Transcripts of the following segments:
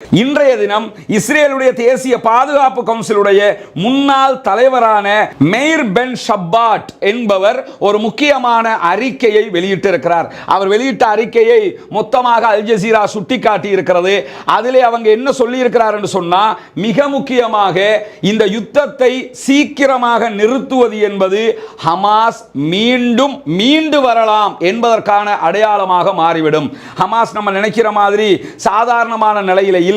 இன்றைய தினம் இஸ்ரேலுடைய தேசிய பாதுகாப்பு கவுன்சிலுடைய முன்னாள் தலைவரான மெய்ர் பென் ஷப்பாட் என்பவர் ஒரு முக்கியமான அறிக்கையை வெளியிட்டிருக்கிறார். அவர் வெளியிட்ட அறிக்கையை மொத்தமாக அல் ஜசீரா சுட்டிக்காட்டி இருக்கிறது. அதிலே அவங்க என்ன சொல்லி இருக்கிறார் என்று சொன்னா, மிக முக்கியமாக இந்த யுத்தத்தை சீக்கிரமாக நிறுத்துவது என்பது ஹமாஸ் மீண்டு வரலாம் என்பதற்கான அடையாளமாக மாறிவிடும். ஹமாஸ் நம்ம நினைக்கிற மாதிரி சாதாரணமான நிலையில இல்ல.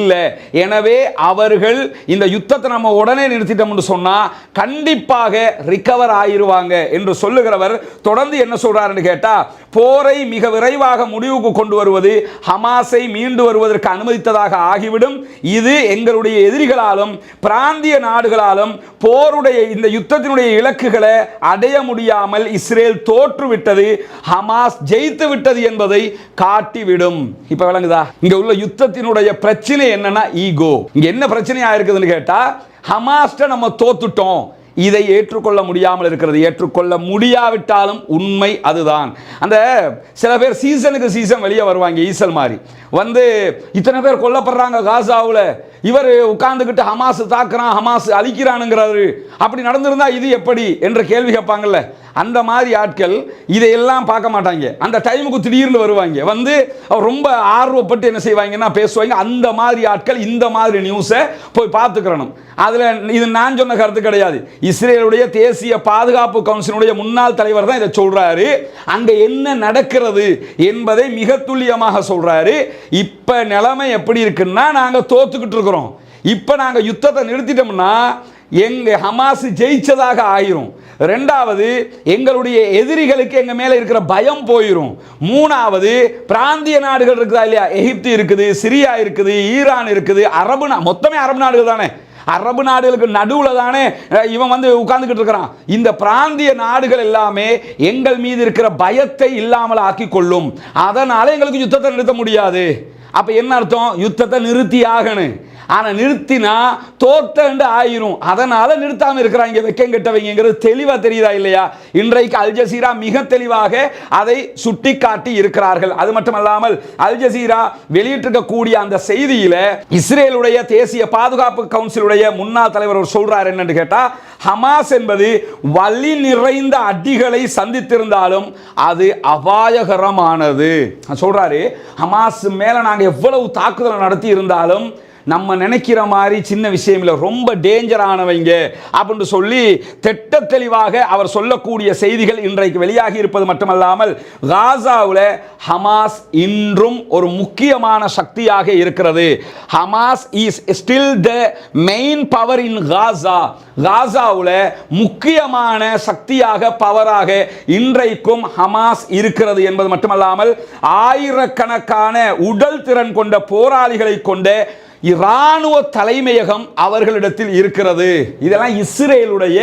எனவே அவர்கள் இந்த யுத்தத்தை நம்ம உடனே நிறுத்திட்டோம்னு சொன்னா கண்டிப்பாக ரிகவர் ஆயிருவாங்க என்று சொல்லுகிறவர் தொடர்ந்து என்ன சொல்றாருன்னு கேட்டா, போரை மிக விரைவாக முடிவுக்கு கொண்டு வருவது ஹமாஸை மீண்டு வருவதற்கு அனுமதித்ததாக ஆகிவிடும். இது எங்களுடைய எதிரிகளாலும் பிராந்திய நாடுகளாலும் போருடைய இந்த யுத்தத்தினுடைய இலக்குகளை அடைய முடியாமல் இஸ்ரேல் தோற்றுவிட்டது, ஹமாஸ் ஜெயித்து விட்டது என்பதை காட்டிவிடும். இப்ப விளங்குதா? இங்க உள்ள யுத்தத்தினுடைய பிரச்சனை என்னன்னா ஈகோ. இங்க என்ன பிரச்சனையா இருக்குதுன்னு கேட்டா, ஹமாஸ்ட நம்ம தோத்துட்டோம், இதை ஏற்றுக்கொள்ள முடியாமல் இருக்கிறது. ஏற்றுக்கொள்ள முடியாவிட்டாலும் உண்மை அதுதான். அந்த சில பேர் சீசனுக்கு சீசன் வெளியே வருவாங்க, ஈசல் மாதிரி வந்து இத்தனை பேர் கொல்லப்படுறாங்க காசாவில், இவர் உட்கார்ந்துக்கிட்டு ஹமாஸ் தாக்குறான், ஹமாஸ் அழிக்கிறானுங்கிறாரு, அப்படி நடந்திருந்தா இது எப்படி என்ற கேள்வி கேட்பாங்கல்ல. அந்த மாதிரி ஆட்கள் இதையெல்லாம் பார்க்க மாட்டாங்க. அந்த டைமுக்கு திடீர்னு வருவாங்க, வந்து ரொம்ப ஆர்வப்பட்டு என்ன செய்வாங்கன்னா பேசுவாங்க. அந்த மாதிரி ஆட்கள் இந்த மாதிரி நியூஸை போய் பார்த்துக்கிறணும். அதில் இது நான் சொன்ன கருத்து கிடையாது. இஸ்ரேலுடைய தேசிய பாதுகாப்பு கவுன்சிலுடைய முன்னாள் தலைவர் தான் இதை சொல்றாரு. அங்க என்ன நடக்கிறது என்பதை மிக துல்லியமாக சொல்றாரு. இப்ப நிலைமை எப்படி இருக்குன்னா, நாங்க தோத்துக்கிட்டு இருக்கிறோம். இப்ப நாங்க யுத்தத்தை நிறுத்திட்டோம்னா எங்க ஹமாஸ் ஜெயிச்சதாக ஆயிரும். ரெண்டாவது, எங்களுடைய எதிரிகளுக்கு எங்க மேல இருக்கிற பயம் போயிரும். மூணாவது, பிராந்திய நாடுகள் இருக்குதா இல்லையா, எகிப்து இருக்குது, சிரியா இருக்குது, ஈரான் இருக்குது, மொத்தமே அரபு நாடுகள் தானே, அரபு நாடுகளுக்கு நடுவில் தானே இவன் வந்து உட்கார்ந்துக்கிட்டு இருக்கிறான். இந்த பிராந்திய நாடுகள் எல்லாமே எங்கள் மீது இருக்கிற பயத்தை இல்லாமல் ஆக்கி கொள்ளும். அதனால எங்களுக்கு யுத்தத்தை நிறுத்த முடியாது. அப்ப என்ன அர்த்தம்? யுத்தத்தை நிறுத்தி ஆகணும். ஆனா நிறுத்தினா தோத்தண்டு ஆயிரும். அதனால நிறுத்தாம இருக்கிறாங்க வெக்கங்கெட்டவங்கிறது தெளிவா தெரியுதா இல்லையா? இன்றைக்கு அல் ஜசீரா மிக தெளிவாக அதை சுட்டிக்காட்டி இருக்கிறார்கள். அது மட்டுமல்லாமல் அல் ஜசீரா வெளியிட்டிருக்கக்கூடிய அந்த செய்தியில இஸ்ரேலுடைய தேசிய பாதுகாப்பு கவுன்சிலுடைய முன்னாள் தலைவர் சொல்றார் என்னன்னு கேட்டா, ஹமாஸ் என்பது வலி நிறைந்த அடிகளை சந்தித்திருந்தாலும் அது அபாயகரமானது சொல்றாரு. ஹமாஸ் மேல நாங்க எவ்வளவு தாக்குதல் நடத்தி இருந்தாலும் நம்ம நினைக்கிற மாதிரி சின்ன விஷயம் இல்லை, ரொம்ப டேஞ்சரானவங்க அப்படின்னு சொல்லி திட்ட தெளிவாக அவர் சொல்லக்கூடிய செய்திகள் இன்றைக்கு வெளியாகி இருப்பது மட்டுமல்லாமல், காசாவில் ஹமாஸ் இன்றும் ஒரு முக்கியமான சக்தியாக இருக்கிறது. Hamas is still the main power in Gaza. காசாவில் முக்கியமான சக்தியாக பவராக இன்றைக்கும் ஹமாஸ் இருக்கிறது என்பது மட்டுமல்லாமல், ஆயிரக்கணக்கான உடல் திறன் கொண்ட போராளிகளை கொண்ட இராணுவ தலைமையகம் அவர்களிடத்தில் இருக்கிறது. இதெல்லாம் இஸ்ரேலுடைய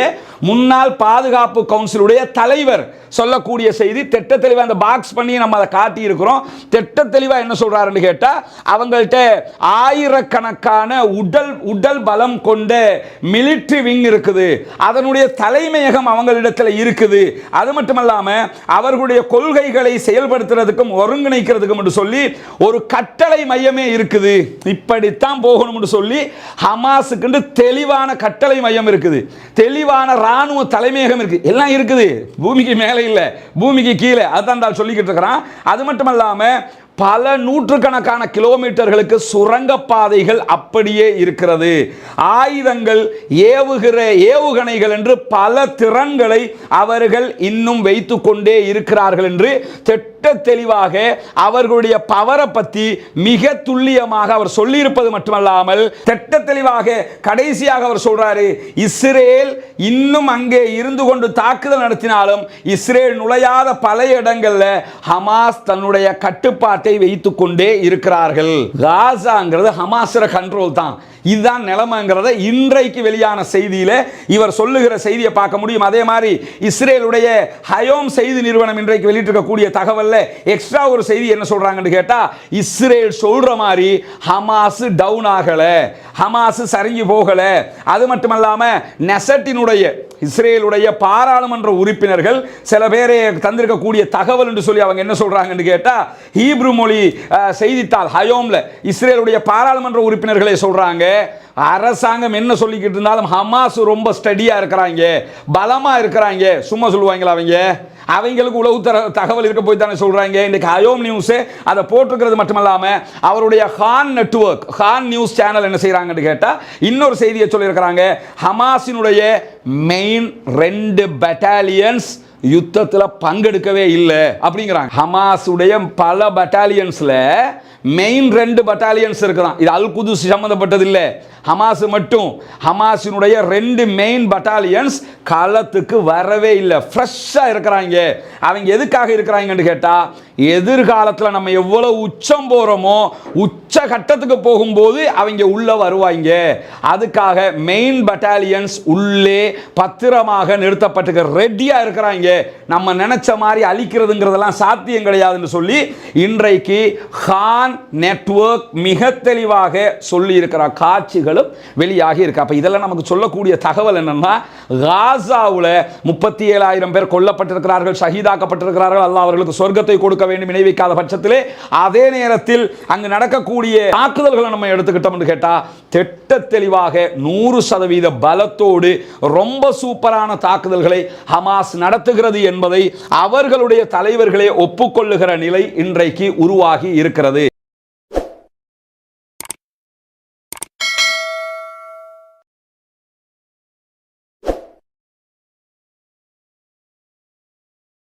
முன்னாள் பாதுகாப்பு கவுன்சிலுடைய தலைவர் சொல்லக்கூடிய செய்தி. திட்ட தெளிவாக அந்த பாக்ஸ் பண்ணி நம்ம அதை காட்டி இருக்கிறோம். திட்ட தெளிவாக என்ன சொல்றாருன்னு கேட்டா, அவங்கள்ட்ட ஆயிரக்கணக்கான உடல் பலம் கொண்ட மிலிட்டரி விங் இருக்குது, அதனுடைய தலைமையகம் அவங்களிடத்தில் இருக்குது. அது மட்டுமல்லாம அவர்களுடைய கொள்கைகளை செயல்படுத்துறதுக்கும் ஒருங்கிணைக்கிறதுக்கும் என்று சொல்லி ஒரு கட்டளை மையமே இருக்குது. இப்படித்தான் போகணும் சொல்லி ஹமாஸுக்கு தெளிவான கட்டளை மையம் இருக்குது, தெளிவான ராணுவ தலைமையகம் இருக்கு, எல்லாம் இருக்குது. பூமிக்கு மேலே இல்ல, பூமிக்கு கீழே. அதான் சொல்லிக்கிட்டு இருக்கிறான். அது மட்டுமல்லாம பல நூற்றுக்கணக்கான கிலோமீட்டர்களுக்கு சுரங்கப்பாதைகள் அப்படியே இருக்கிறது. ஆயுதங்கள், ஏவுகணைகள் என்று பல திறன்களை அவர்கள் இன்னும் வைத்துக் கொண்டே இருக்கிறார்கள் என்று திட்ட தெளிவாக அவர்களுடைய பவரை பற்றி மிக துல்லியமாக அவர் சொல்லியிருப்பது மட்டுமல்லாமல், திட்ட தெளிவாக கடைசியாக அவர் சொல்றாரு, இஸ்ரேல் இன்னும் அங்கே இருந்து கொண்டு தாக்குதல் நடத்தினாலும் இஸ்ரேல் நுழையாத பல இடங்கள்ல ஹமாஸ் தன்னுடைய கட்டுப்பாட்டை வைத்துக் கொண்டே இருக்கிறார்கள். காசாங்கிறது ஹமாஸ் கண்ட்ரோல் தான். இதுதான் நிலைமைங்கிறத இன்றைக்கு வெளியான செய்தியில இவர் சொல்லுகிற செய்தியை பார்க்க முடியும். அதே மாதிரி இஸ்ரேலுடைய ஹயோம் செய்தி நிறுவனம் இன்றைக்கு வெளியிட்டிருக்கக்கூடிய தகவல்ல எக்ஸ்ட்ரா ஒரு செய்தி என்ன சொல்றாங்கன்னு கேட்டா, இஸ்ரேல் சொல்ற மாதிரி ஹமாஸ் டவுன் ஆகல, ஹமாஸ் சரிஞ்சு போகல. அது மட்டுமல்லாம நெசட்டினுடைய இஸ்ரேலுடைய பாராளுமன்ற உறுப்பினர்கள் சில பேரை தந்திருக்கக்கூடிய தகவல் என்று சொல்லி அவங்க என்ன சொல்றாங்கன்னு கேட்டா, ஹீப்ரு மொழி செய்தித்தாள் ஹயோம்ல இஸ்ரேலுடைய பாராளுமன்ற உறுப்பினர்களை சொல்றாங்க, அரசாங்கம் என்ன சொல்லிக்கிட்டு இருந்தாலும் ஹமாஸ் ரொம்ப ஸ்டடியா இருக்கிறாங்க, பலமா இருக்கிறாங்க. சும்மா சொல்லுவாங்களா அவங்களுக்கு உளவு தகவல் இருக்க போய் தானே சொல்றாங்க. இன்னைக்கு ஹயோம் நியூஸ் அதை போட்டிருக்கிறது மட்டுமல்லாம அவருடைய ஹான் நெட்வொர்க், ஹான் நியூஸ் சேனல் என்ன செய்யறாங்கன்னு கேட்டா இன்னொரு செய்தியை சொல்லியிருக்கிறாங்க, ஹமாஸினுடைய மெயின் 2 பட்டாலியன்ஸ் யுத்தத்தில் பங்கெடுக்கவே இல்லை அப்படிங்கிறாங்க. ஹமாஸ் உடைய பல பட்டாலியன்ஸ்ல மெயின் 2 பட்டாலியன்ஸ் இருக்கலாம். இது அல் குதுஸ் சம்பந்தப்பட்டது இல்லை, ஹமாஸ் மட்டும். ஹமாஸினுடைய 2 மெயின் பட்டாலியன்ஸ் களத்துக்கு வரவே இல்லை, ஃப்ரெஷ்ஷா இருக்கிறாங்க. அவங்க எதுக்காக இருக்கிறாங்கன்னு கேட்டா, எதிர்காலத்தில் நம்ம எவ்வளவு உச்சம் போறோமோ உச்ச கட்டத்துக்கு போகும்போது அவங்க உள்ள வருவாங்க. அதுக்காக மெயின் பட்டாலியன்ஸ் உள்ளே பத்திரமாக நிறுத்தப்பட்டு ரெடியா இருக்கிறாங்க. நம்ம நினைச்ச மாதிரி அழிக்கிறதுங்கிறதெல்லாம் சாத்தியம் கிடையாதுன்னு சொல்லி இன்றைக்கு ஹான் நெட்வொர்க் மிக தெளிவாக சொல்லி இருக்கிற காட்சிகளும் வெளியாகி இருக்கு. அப்ப இதெல்லாம் நமக்கு சொல்லக்கூடிய தகவல் என்னன்னா, காசாவுல 37,000 பேர் கொல்லப்பட்டிருக்கிறார்கள், ஷஹீதாக்கப்பட்டிருக்கிறார்கள். அல்லாஹ் அவர்களுக்கு சொர்க்கத்தை கொடுக்க வேண்டும் இணைவிக்காத பட்சத்திலே. அதே நேரத்தில் அங்கு நடக்கக்கூடிய தாக்குதல்களை நம்ம எடுத்துக்கிட்டோம் என்று கேட்டா, திட்ட தெளிவாக 100% பலத்தோடு ரொம்ப சூப்பரான தாக்குதல்களை ஹமாஸ் நடத்துகிறது என்பதை அவர்களுடைய தலைவர்களே ஒப்புக்கொள்ளுகிற நிலை இன்றைக்கு உருவாகி இருக்கிறது.